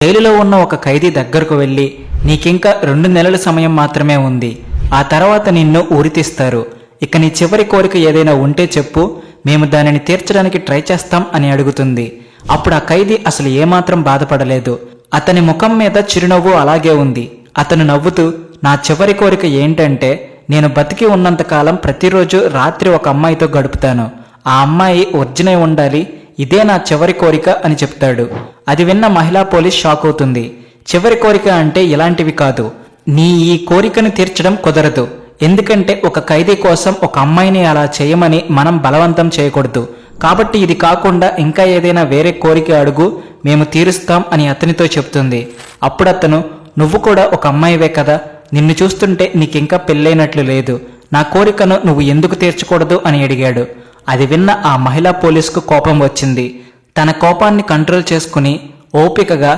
జైలులో ఉన్న ఒక ఖైదీ దగ్గరకు వెళ్ళి, నీకింకా 2 నెలల సమయం మాత్రమే ఉంది, ఆ తర్వాత నిన్ను ఉరితీస్తారు, ఇక నీ చివరి కోరిక ఏదైనా ఉంటే చెప్పు, మేము దానిని తీర్చడానికి ట్రై చేస్తాం అని అడుగుతుంది. అప్పుడు ఆ ఖైదీ అసలు ఏమాత్రం బాధపడలేదు. అతని ముఖం మీద చిరునవ్వు అలాగే ఉంది. అతను నవ్వుతూ, నా చివరి కోరిక ఏంటంటే నేను బతికి ఉన్నంతకాలం ప్రతిరోజు రాత్రి ఒక అమ్మాయితో గడుపుతాను, ఆ అమ్మాయి ఒరిజినై ఉండాలి, ఇదే నా చివరి కోరిక అని చెప్తాడు. అది విన్న మహిళా పోలీస్ షాక్ అవుతుంది. చివరి కోరిక అంటే ఇలాంటివి కాదు, నీ ఈ కోరికను తీర్చడం కుదరదు, ఎందుకంటే ఒక ఖైదీ కోసం ఒక అమ్మాయిని అలా చేయమని మనం బలవంతం చేయకూడదు, కాబట్టి ఇది కాకుండా ఇంకా ఏదైనా వేరే కోరిక అడుగు, మేము తీరుస్తాం అని అతనితో చెప్తుంది. అప్పుడు అతను, నువ్వు కూడా ఒక అమ్మాయివే కదా, నిన్ను చూస్తుంటే నీకింకా పెళ్ళైనట్లు లేదు, నా కోరికను నువ్వు ఎందుకు తీర్చకూడదు అని అడిగాడు. అది విన్న ఆ మహిళా పోలీసుకు కోపం వచ్చింది. తన కోపాన్ని కంట్రోల్ చేసుకుని ఓపికగా,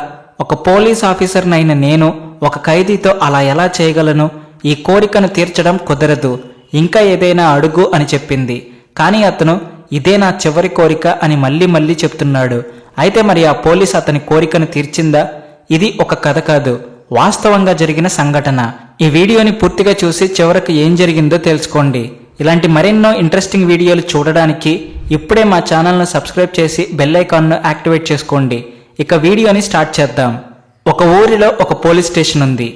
ఒక పోలీస్ ఆఫీసర్నైన నేను ఒక ఖైదీతో అలా ఎలా చేయగలను, ఈ కోరికను తీర్చడం కుదరదు, ఇంకా ఏదైనా అడుగు అని చెప్పింది. కానీ అతను, ఇదే నా చివరి కోరిక అని మళ్ళీ మళ్ళీ చెప్తున్నాడు. అయితే మరి ఆ పోలీస్ అతని కోరికను తీర్చిందా? ఇది ఒక కథ కాదు, వాస్తవంగా జరిగిన సంఘటన. ఈ వీడియోని పూర్తిగా చూసి చివరకు ఏం జరిగిందో తెలుసుకోండి. ఇలాంటి మరెన్నో ఇంట్రెస్టింగ్ వీడియోలు చూడడానికి ఇప్పుడే మా ఛానల్ను సబ్స్క్రైబ్ చేసి బెల్ ఐకాన్ను యాక్టివేట్ చేసుకోండి. ఇక వీడియోని స్టార్ట్ చేద్దాం. ఒక ఊరిలో ఒక పోలీస్ స్టేషన్ ఉంది.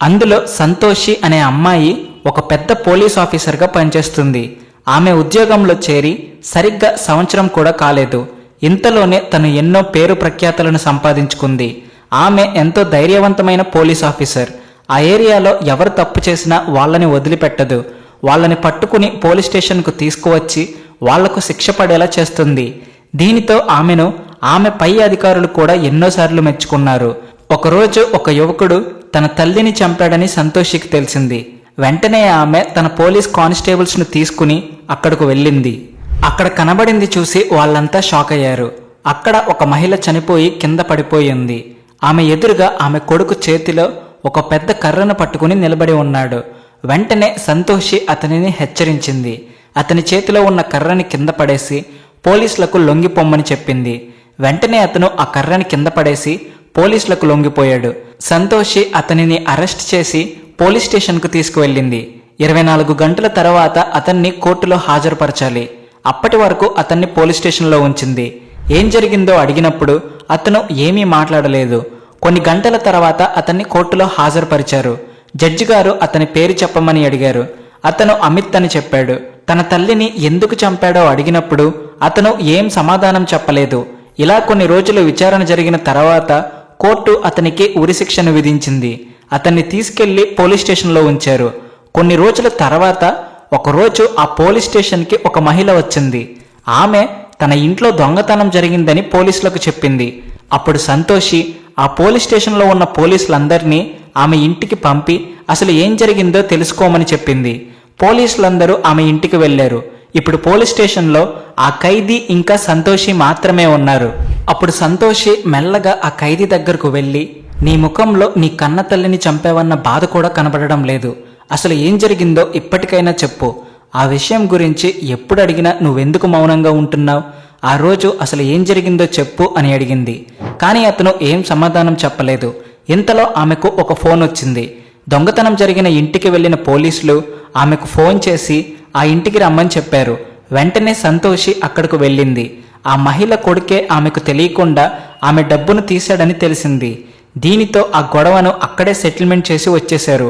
అందులో సంతోషి అనే అమ్మాయి ఒక పెద్ద పోలీస్ ఆఫీసర్గా పనిచేస్తుంది. ఆమె ఉద్యోగంలో చేరి సరిగ్గా సంవత్సరం కూడా కాలేదు. ఇంతలోనే తను ఎన్నో పేరు ప్రఖ్యాతలను సంపాదించుకుంది. ఆమె ఎంతో ధైర్యవంతమైన పోలీస్ ఆఫీసర్. ఆ ఏరియాలో ఎవరు తప్పు చేసినా వాళ్ళని వదిలిపెట్టదు. వాళ్ళని పట్టుకుని పోలీస్ స్టేషన్కు తీసుకువచ్చి వాళ్లకు శిక్ష పడేలా చేస్తుంది. దీనితో ఆమెను ఆమె పై అధికారులు కూడా ఎన్నోసార్లు మెచ్చుకున్నారు. ఒకరోజు ఒక యువకుడు తన తల్లిని చంపాడని సంతోషికి తెలిసింది. వెంటనే ఆమె తన పోలీస్ కానిస్టేబుల్స్ను తీసుకుని అక్కడకు వెళ్ళింది. అక్కడ కనబడింది చూసి వాళ్ళంతా షాక్ అయ్యారు. అక్కడ ఒక మహిళ చనిపోయి కింద పడిపోయింది. ఆమె ఎదురుగా ఆమె కొడుకు చేతిలో ఒక పెద్ద కర్రను పట్టుకుని నిలబడి ఉన్నాడు. వెంటనే సంతోషి అతనిని హెచ్చరించింది. అతని చేతిలో ఉన్న కర్రని కింద పడేసి పోలీసులకు లొంగిపోమ్మని చెప్పింది. వెంటనే అతను ఆ కర్రని కింద పడేసి పోలీసులకు లొంగిపోయాడు. సంతోషి అతనిని అరెస్ట్ చేసి పోలీస్ స్టేషన్కు తీసుకువెళ్ళింది. 24 గంటల తర్వాత అతన్ని కోర్టులో హాజరుపరచాలి. అప్పటి వరకు అతన్ని పోలీస్ స్టేషన్లో ఉంచింది. ఏం జరిగిందో అడిగినప్పుడు అతను ఏమీ మాట్లాడలేదు. కొన్ని గంటల తర్వాత అతన్ని కోర్టులో హాజరుపరిచారు. జడ్జి గారు అతని పేరు చెప్పమని అడిగారు. అతను అమిత్ అని చెప్పాడు. తన తల్లిని ఎందుకు చంపాడో అడిగినప్పుడు అతను ఏం సమాధానం చెప్పలేదు. ఇలా కొన్ని రోజులు విచారణ జరిగిన తర్వాత కోర్టు అతనికి ఉరిశిక్షను విధించింది. అతన్ని తీసుకెళ్లి పోలీస్ స్టేషన్లో ఉంచారు. కొన్ని రోజుల తర్వాత ఒకరోజు ఆ పోలీస్ స్టేషన్కి ఒక మహిళ వచ్చింది. ఆమె తన ఇంట్లో దొంగతనం జరిగిందని పోలీసులకు చెప్పింది. అప్పుడు సంతోషి ఆ పోలీస్ స్టేషన్లో ఉన్న పోలీసులందరినీ ఆమె ఇంటికి పంపి అసలు ఏం జరిగిందో తెలుసుకోమని చెప్పింది. పోలీసులందరూ ఆమె ఇంటికి వెళ్లారు. ఇప్పుడు పోలీస్ స్టేషన్లో ఆ ఖైదీ ఇంకా సంతోషి మాత్రమే ఉన్నారు. అప్పుడు సంతోషి మెల్లగా ఆ ఖైదీ దగ్గరకు వెళ్ళి, నీ ముఖంలో నీ కన్న తల్లిని చంపావన్న బాధ కూడా కనబడడం లేదు, అసలు ఏం జరిగిందో ఇప్పటికైనా చెప్పు, ఆ విషయం గురించి ఎప్పుడు అడిగినా నువ్వెందుకు మౌనంగా ఉంటున్నావు, ఆ రోజు అసలు ఏం జరిగిందో చెప్పు అని అడిగింది. కానీ అతను ఏం సమాధానం చెప్పలేదు. ఇంతలో ఆమెకు ఒక ఫోన్ వచ్చింది. దొంగతనం జరిగిన ఇంటికి వెళ్లిన పోలీసులు ఆమెకు ఫోన్ చేసి ఆ ఇంటికి రమ్మని చెప్పారు. వెంటనే సంతోషి అక్కడకు వెళ్ళింది. ఆ మహిళ కొడుకే ఆమెకు తెలియకుండా ఆమె డబ్బును తీశాడని తెలిసింది. దీనితో ఆ గొడవను అక్కడే సెటిల్మెంట్ చేసి వచ్చేశారు.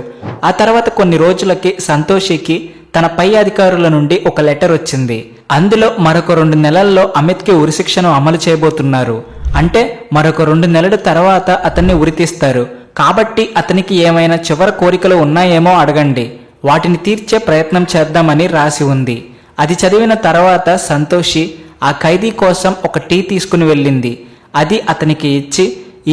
ఆ తర్వాత కొన్ని రోజులకి సంతోషికి తన పై అధికారుల నుండి ఒక లెటర్ వచ్చింది. అందులో మరొక 2 నెలల్లో అమిత్కి ఉరిశిక్షను అమలు చేయబోతున్నారు. అంటే మరొక 2 నెలల తర్వాత అతన్ని ఉరితీస్తారు. కాబట్టి అతనికి ఏమైనా చివరి కోరికలు ఉన్నాయేమో అడగండి, వాటిని తీర్చే ప్రయత్నం చేద్దామని రాసి ఉంది. అది చదివిన తర్వాత సంతోషి ఆ ఖైదీ కోసం ఒక టీ తీసుకుని వెళ్ళింది. అది అతనికి ఇచ్చి,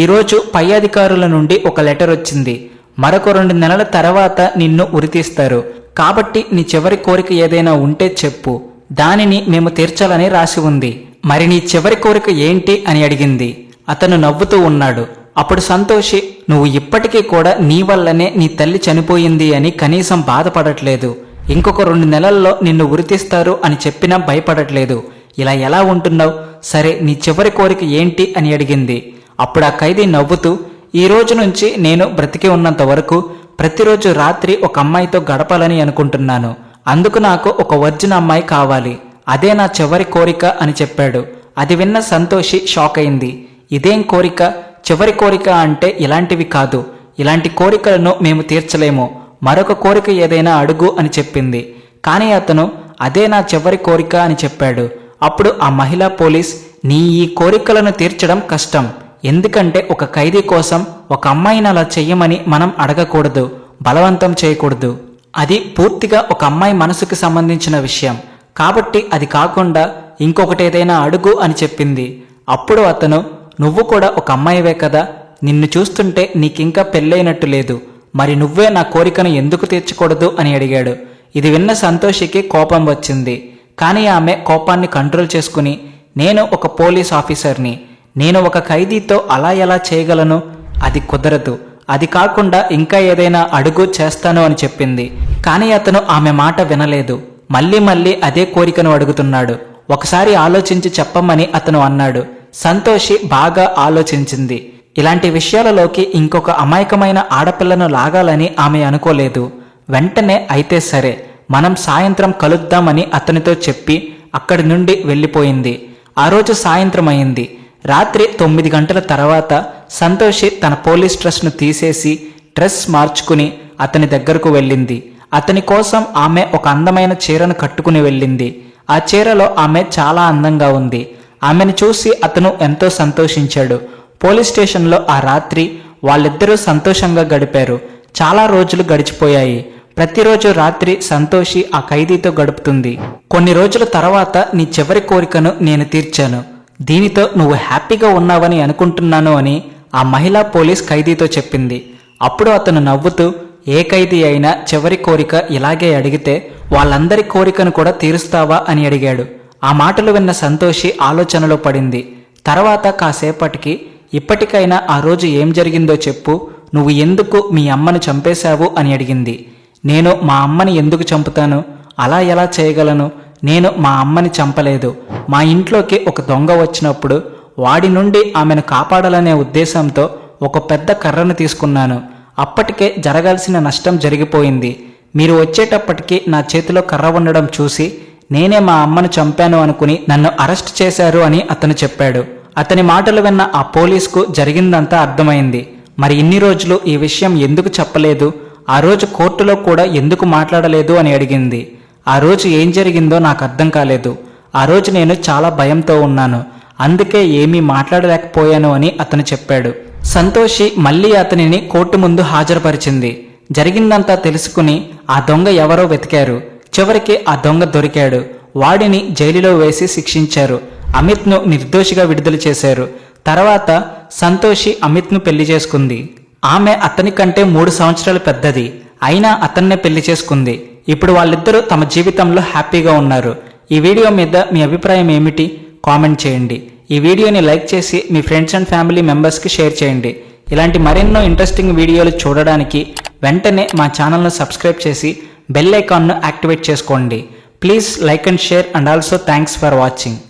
ఈరోజు పై అధికారుల నుండి ఒక లెటర్ వచ్చింది, మరొక 2 నెలల తర్వాత నిన్ను ఉరితీస్తారు, కాబట్టి నీ చివరి కోరిక ఏదైనా ఉంటే చెప్పు, దానిని మేము తీర్చాలని రాసి ఉంది, మరి నీ చివరి కోరిక ఏంటి అని అడిగింది. అతను నవ్వుతూ ఉన్నాడు. అప్పుడు సంతోషి, నువ్వు ఇప్పటికీ కూడా నీ వల్లనే నీ తల్లి చనిపోయింది అని కనీసం బాధపడట్లేదు, ఇంకొక 2 నెలల్లో నిన్ను ఉరితీస్తారు అని చెప్పినా భయపడట్లేదు, ఇలా ఎలా ఉంటున్నావు, సరే నీ చివరి కోరిక ఏంటి అని అడిగింది. అప్పుడు ఆ ఖైదీ నవ్వుతూ, ఈ రోజు నుంచి నేను బ్రతికి ఉన్నంత వరకు ప్రతిరోజు రాత్రి ఒక అమ్మాయితో గడపాలని అనుకుంటున్నాను. అందుకు నాకు ఒక వర్జిన్ అమ్మాయి కావాలి. అదే నా చివరి కోరిక అని చెప్పాడు. అది విన్న సంతోషి షాక్ అయింది. ఇదేం కోరిక? చివరి కోరిక అంటే ఇలాంటివి కాదు. ఇలాంటి కోరికలను మేము తీర్చలేము. మరొక కోరిక ఏదైనా అడుగు అని చెప్పింది. కానీ అతను అదే నా చివరి కోరిక అని చెప్పాడు. అప్పుడు ఆ మహిళా పోలీస్, నీ ఈ కోరికలను తీర్చడం కష్టం. ఎందుకంటే ఒక ఖైదీ కోసం ఒక అమ్మాయిని అలా చెయ్యమని మనం అడగకూడదు, బలవంతం చేయకూడదు. అది పూర్తిగా ఒక అమ్మాయి మనసుకు సంబంధించిన విషయం. కాబట్టి అది కాకుండా ఇంకొకటి ఏదైనా అడుగు అని చెప్పింది. అప్పుడు అతను, నువ్వు కూడా ఒక అమ్మాయివే కదా, నిన్ను చూస్తుంటే నీకింకా పెళ్ళైనట్టు లేదు, మరి నువ్వే నా కోరికను ఎందుకు తీర్చకూడదు అని అడిగాడు. ఇది విన్న సంతోషికి కోపం వచ్చింది. కానీ ఆమె కోపాన్ని కంట్రోల్ చేసుకుని, నేను ఒక పోలీస్ ఆఫీసర్ని, నేను ఒక ఖైదీతో అలా ఎలా చేయగలను? అది కుదరదు. అది కాకుండా ఇంకా ఏదైనా అడుగు చేస్తాను అని చెప్పింది. కానీ అతను ఆమె మాట వినలేదు. మళ్ళీ మళ్ళీ అదే కోరికను అడుగుతున్నాడు. ఒకసారి ఆలోచించి చెప్పమని అతను అన్నాడు. సంతోషి బాగా ఆలోచించింది. ఇలాంటి విషయాలలోకి ఇంకొక అమాయకమైన ఆడపిల్లను లాగాలని ఆమె అనుకోలేదు. వెంటనే అయితే సరే, మనం సాయంత్రం కలుద్దామని అతనితో చెప్పి అక్కడి నుండి వెళ్ళిపోయింది. ఆ రోజు సాయంత్రం అయింది. రాత్రి 9 గంటల తర్వాత సంతోషి తన పోలీస్ డ్రెస్ను తీసేసి డ్రెస్ మార్చుకుని అతని దగ్గరకు వెళ్ళింది. అతని కోసం ఆమె ఒక అందమైన చీరను కట్టుకుని వెళ్ళింది. ఆ చీరలో ఆమె చాలా అందంగా ఉంది. ఆమెను చూసి అతను ఎంతో సంతోషించాడు. పోలీస్ స్టేషన్లో ఆ రాత్రి వాళ్ళిద్దరూ సంతోషంగా గడిపారు. చాలా రోజులు గడిచిపోయాయి. ప్రతిరోజు రాత్రి సంతోషి ఆ ఖైదీతో గడుపుతుంది. కొన్ని రోజుల తర్వాత నీ చివరి కోరికను నేను తీర్చాను. దీనితో నువ్వు హ్యాపీగా ఉన్నావని అనుకుంటున్నాను అని ఆ మహిళా పోలీస్ ఖైదీతో చెప్పింది. అప్పుడు అతను నవ్వుతూ, ఏ ఖైదీ అయినా చివరి కోరిక ఇలాగే అడిగితే వాళ్ళందరి కోరికను కూడా తీరుస్తావా అని అడిగాడు. ఆ మాటలు విన్న సంతోషి ఆలోచనలో పడింది. తర్వాత కాసేపటికి, ఇప్పటికైనా ఆ రోజు ఏం జరిగిందో చెప్పు, నువ్వు ఎందుకు మీ అమ్మను చంపేశావు అని అడిగింది. నేను మా అమ్మని ఎందుకు చంపుతాను? అలా ఎలా చేయగలను? నేను మా అమ్మని చంపలేదు. మా ఇంట్లోకి ఒక దొంగ వచ్చినప్పుడు వాడి నుండి ఆమెను కాపాడాలనే ఉద్దేశంతో ఒక పెద్ద కర్రను తీసుకున్నాను. అప్పటికే జరగాల్సిన నష్టం జరిగిపోయింది. మీరు వచ్చేటప్పటికి నా చేతిలో కర్ర ఉండడం చూసి నేనే మా అమ్మను చంపాను అనుకుని నన్ను అరెస్ట్ చేశారు అని అతను చెప్పాడు. అతని మాటలు విన్న ఆ పోలీసుకు జరిగిందంతా అర్థమైంది. మరి ఇన్ని రోజులు ఈ విషయం ఎందుకు చెప్పలేదు? ఆ రోజు కోర్టులో కూడా ఎందుకు మాట్లాడలేదు అని అడిగింది. ఆ రోజు ఏం జరిగిందో నాకు అర్థం కాలేదు. ఆ రోజు నేను చాలా భయంతో ఉన్నాను, అందుకే ఏమీ మాట్లాడలేకపోయాను అని అతను చెప్పాడు. సంతోషి మళ్ళీ అతనిని కోర్టు ముందు హాజరుపరిచింది. జరిగిందంతా తెలుసుకుని ఆ దొంగ ఎవరో వెతికారు. చివరికి ఆ దొంగ దొరికాడు. వాడిని జైలులో వేసి శిక్షించారు. అమిత్ను నిర్దోషిగా విడుదల చేశారు. తర్వాత సంతోషి అమిత్ను పెళ్లి చేసుకుంది. ఆమె అతని కంటే 3 సంవత్సరాలు పెద్దది. అయినా అతన్నే పెళ్లి చేసుకుంది. ఇప్పుడు వాళ్ళిద్దరూ తమ జీవితంలో హ్యాపీగా ఉన్నారు. ఈ వీడియో మీద మీ అభిప్రాయం ఏమిటి? కామెంట్ చేయండి. ఈ వీడియోని లైక్ చేసి మీ ఫ్రెండ్స్ అండ్ ఫ్యామిలీ మెంబర్స్కి షేర్ చేయండి. ఇలాంటి మరెన్నో ఇంట్రెస్టింగ్ వీడియోలు చూడడానికి వెంటనే మా ఛానల్ను సబ్స్క్రైబ్ చేసి బెల్ ఐకాన్ను యాక్టివేట్ చేసుకోండి. Please like and share and also thanks for watching.